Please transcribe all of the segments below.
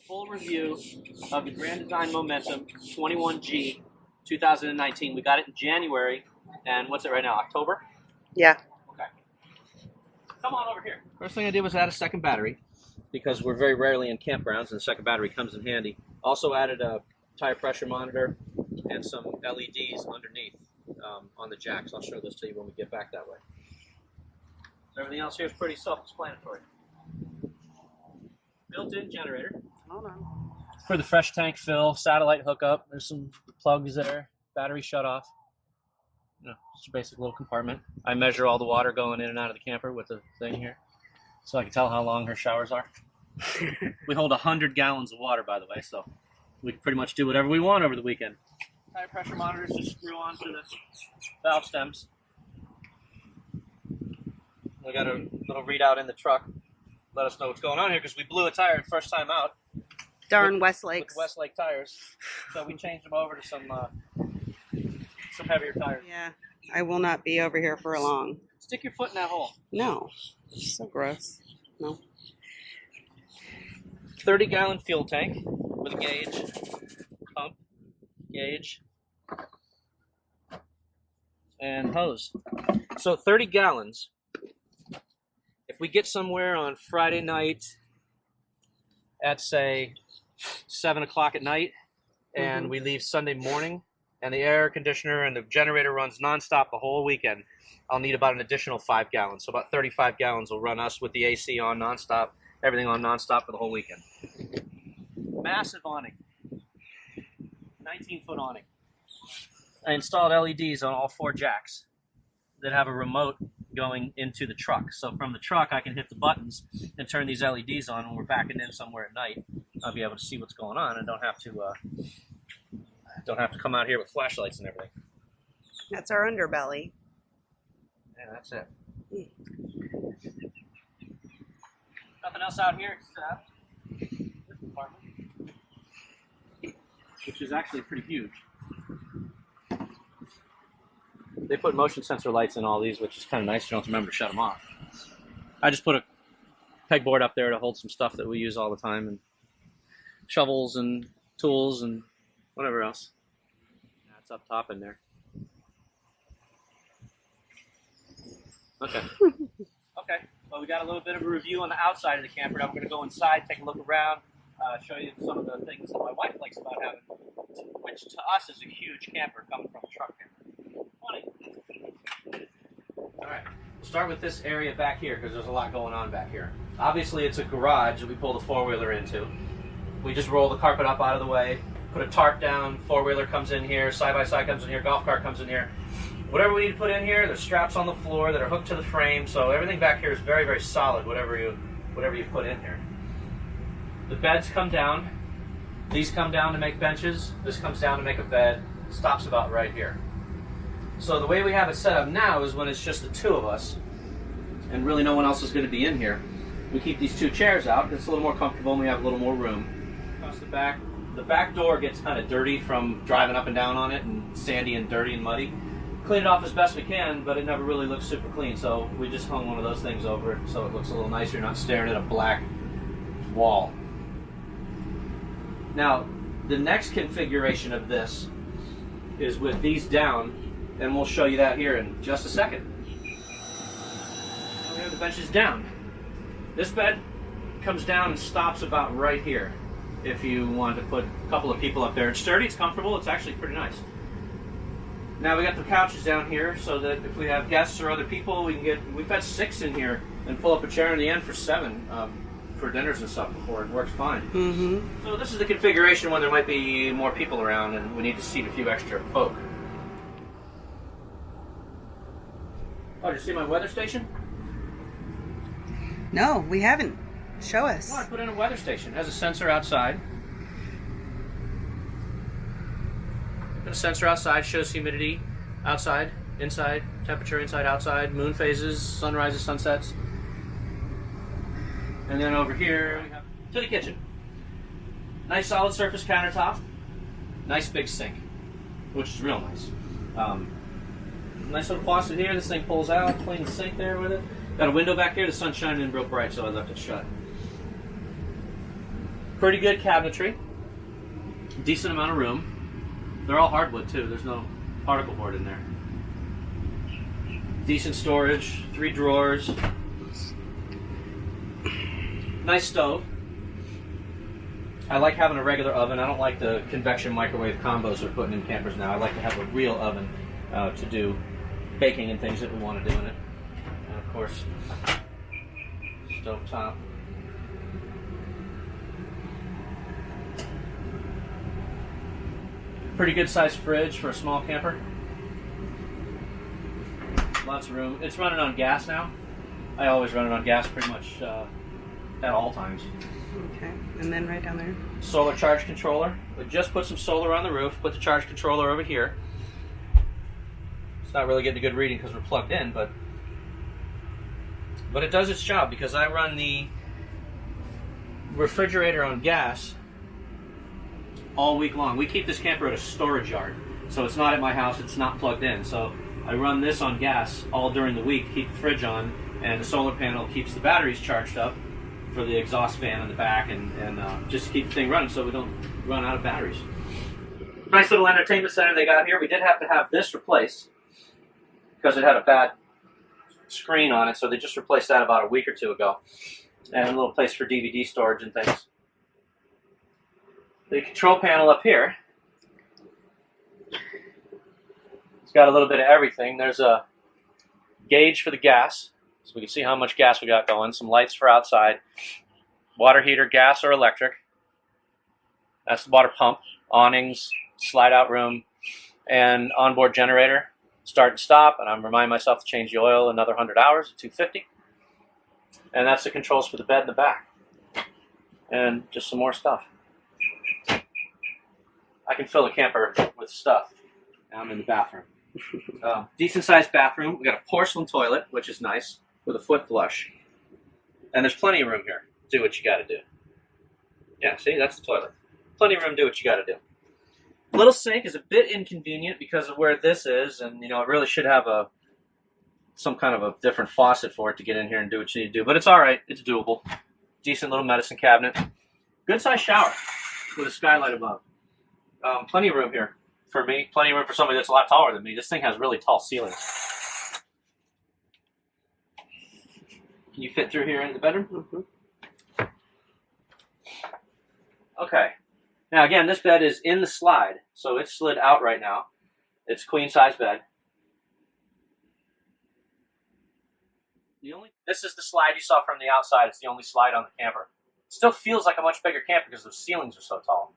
full review of the Grand Design Momentum 21G 2019. We got it in January, and what's it right now, October? Yeah. Okay. Come on over here. First thing I did was add a second battery, because we're very rarely in campgrounds, and the second battery comes in handy. Also added a tire pressure monitor and some LEDs underneath on the jacks. I'll show those to you when we get back that way. Everything else here is pretty self-explanatory. Built-in generator. Hold on. For the fresh tank fill, satellite hookup. There's some plugs there. Battery shut off. You know, just a basic little compartment. I measure all the water going in and out of the camper with the thing here, so I can tell how long her showers are. We hold 100 gallons of water, by the way, so we can pretty much do whatever we want over the weekend. Tire pressure monitors just screw onto the valve stems. We got a little readout in the truck. Let us know what's going on here, because we blew a tire the first time out. Darn Westlakes. With Westlake tires. So we changed them over to some heavier tires. Yeah, I will not be over here for long. Stick your foot in that hole. No. So gross. No. 30-gallon fuel tank with a gauge, pump, gauge, and hose. So 30 gallons. If we get somewhere on Friday night at, say, 7 o'clock at night, and we leave Sunday morning, and the air conditioner and the generator runs nonstop the whole weekend, I'll need about an additional 5 gallons. So about 35 gallons will run us with the AC on nonstop, everything on nonstop for the whole weekend. Massive awning. 19-foot awning. I installed LEDs on all 4 jacks that have a remote going into the truck. So from the truck, I can hit the buttons and turn these LEDs on when we're backing in somewhere at night. I'll be able to see what's going on and don't have to come out here with flashlights and everything. That's our underbelly. Yeah, that's it. Nothing else out here except this compartment, which is actually pretty huge. They put motion sensor lights in all these, which is kind of nice. You don't have to remember to shut them off. I just put a pegboard up there to hold some stuff that we use all the time, and shovels and tools and whatever else. That's up top in there. Okay. Okay. Well, we got a little bit of a review on the outside of the camper. Now we're going to go inside, take a look around, show you some of the things that my wife likes about having, which to us is a huge camper coming from a truck camper. All right, we'll start with this area back here because there's a lot going on back here. Obviously, it's a garage that we pull the four-wheeler into. We just roll the carpet up out of the way, put a tarp down, four-wheeler comes in here, side-by-side comes in here, golf cart comes in here. Whatever we need to put in here, there's straps on the floor that are hooked to the frame, so everything back here is very, very solid, whatever you put in here. The beds come down. These come down to make benches. This comes down to make a bed. It stops about right here. So the way we have it set up now is when it's just the two of us, and really no one else is going to be in here. We keep these 2 chairs out. It's a little more comfortable, and we have a little more room. Across the back door gets kind of dirty from driving up and down on it, and sandy and dirty and muddy. Clean it off as best we can, but it never really looks super clean, so we just hung one of those things over it so it looks a little nicer. You're not staring at a black wall. Now, the next configuration of this is with these down, and we'll show you that here in just a second. We have the benches down. This bed comes down and stops about right here if you want to put a couple of people up there. It's sturdy, it's comfortable, it's actually pretty nice. Now we got the couches down here so that if we have guests or other people, we've had 6 in here and pull up a chair in the end for 7 for dinners and stuff before. It works fine. So this is the configuration when there might be more people around and we need to seat a few extra folk. Oh, did you see my weather station? No, we haven't. Show us. Well, I put in a weather station. It has a sensor outside. Got a sensor outside, shows humidity outside, inside, temperature inside, outside, moon phases, sunrises, sunsets. And then over here, we have to the kitchen. Nice solid surface countertop. Nice big sink, which is real nice. Nice little faucet here. This thing pulls out, clean the sink there with it. Got a window back here. The sun's shining in real bright, so I left it shut. Pretty good cabinetry. Decent amount of room. They're all hardwood too. There's no particle board in there. Decent storage. 3 drawers. Nice stove. I like having a regular oven. I don't like the convection microwave combos they're putting in campers now. I like to have a real oven to do baking and things that we want to do in it. And of course, stove top. Pretty good sized fridge for a small camper. Lots of room. It's running on gas now. I always run it on gas pretty much at all times. Okay, and then right down there. Solar charge controller. We just put some solar on the roof. Put the charge controller over here. It's not really getting a good reading because we're plugged in, but it does its job because I run the refrigerator on gas all week long. We keep this camper at a storage yard, so it's not at my house. It's not plugged in. So I run this on gas all during the week, keep the fridge on, and the solar panel keeps the batteries charged up for the exhaust fan in the back, and just to keep the thing running so we don't run out of batteries. Nice little entertainment center they got here. We did have to have this replaced because it had a bad screen on it, so they just replaced that about a week or two ago. And a little place for DVD storage and things. The control panel up here, it's got a little bit of everything. There's a gauge for the gas, so we can see how much gas we got going. Some lights for outside. Water heater, gas or electric. That's the water pump. Awnings, slide out room, and onboard generator. Start and stop, and I'm reminding myself to change the oil another 100 hours at 250. And that's the controls for the bed in the back. And just some more stuff. I can fill a camper with stuff. Now I'm in the bathroom. Decent sized bathroom. We got a porcelain toilet, which is nice, with a foot flush. And there's plenty of room here. Do what you gotta do. Yeah, see, that's the toilet. Plenty of room, do what you gotta do. Little sink is a bit inconvenient because of where this is, and it really should have some kind of a different faucet for it to get in here and do what you need to do. But it's alright, it's doable. Decent little medicine cabinet. Good sized shower with a skylight above. Plenty of room here for me. Plenty of room for somebody that's a lot taller than me. This thing has really tall ceilings. Can you fit through here into the bedroom? Mm-hmm. Okay. Now again, this bed is in the slide, so it's slid out right now. It's queen size bed. This is the slide you saw from the outside. It's the only slide on the camper. It still feels like a much bigger camper because the ceilings are so tall.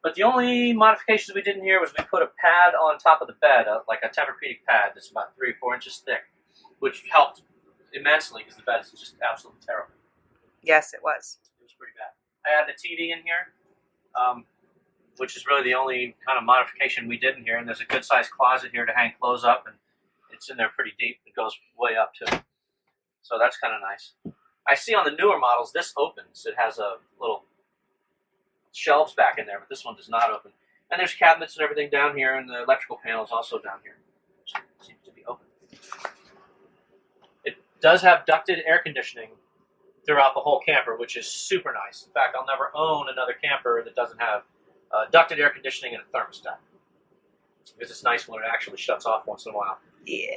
But the only modifications we did in here was we put a pad on top of the bed, like a Tempur-Pedic pad that's about 3 or 4 inches thick, which helped immensely because the bed is just absolutely terrible. Yes, it was. It was pretty bad. I added a TV in here, which is really the only kind of modification we did in here. And there's a good-sized closet here to hang clothes up, and it's in there pretty deep. It goes way up, too. So that's kind of nice. I see on the newer models, this opens. It has a little shelves back in there, but this one does not open. And there's cabinets and everything down here, and the electrical panel is also down here. It seems to be open. It does have ducted air conditioning throughout the whole camper, which is super nice. In fact, I'll never own another camper that doesn't have ducted air conditioning and a thermostat. Because it's nice when it actually shuts off once in a while. Yeah.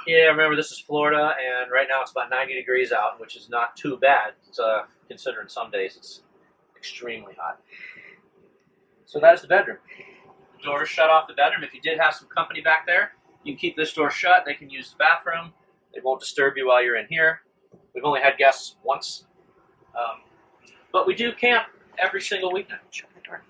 Yeah, remember this is Florida, and right now it's about 90 degrees out, which is not too bad, considering some days it's extremely hot. So that is the bedroom. The door is shut off the bedroom. If you did have some company back there, you can keep this door shut. They can use the bathroom. It won't disturb you while you're in here. We've only had guests once. But we do camp every single weekend. Shut the door.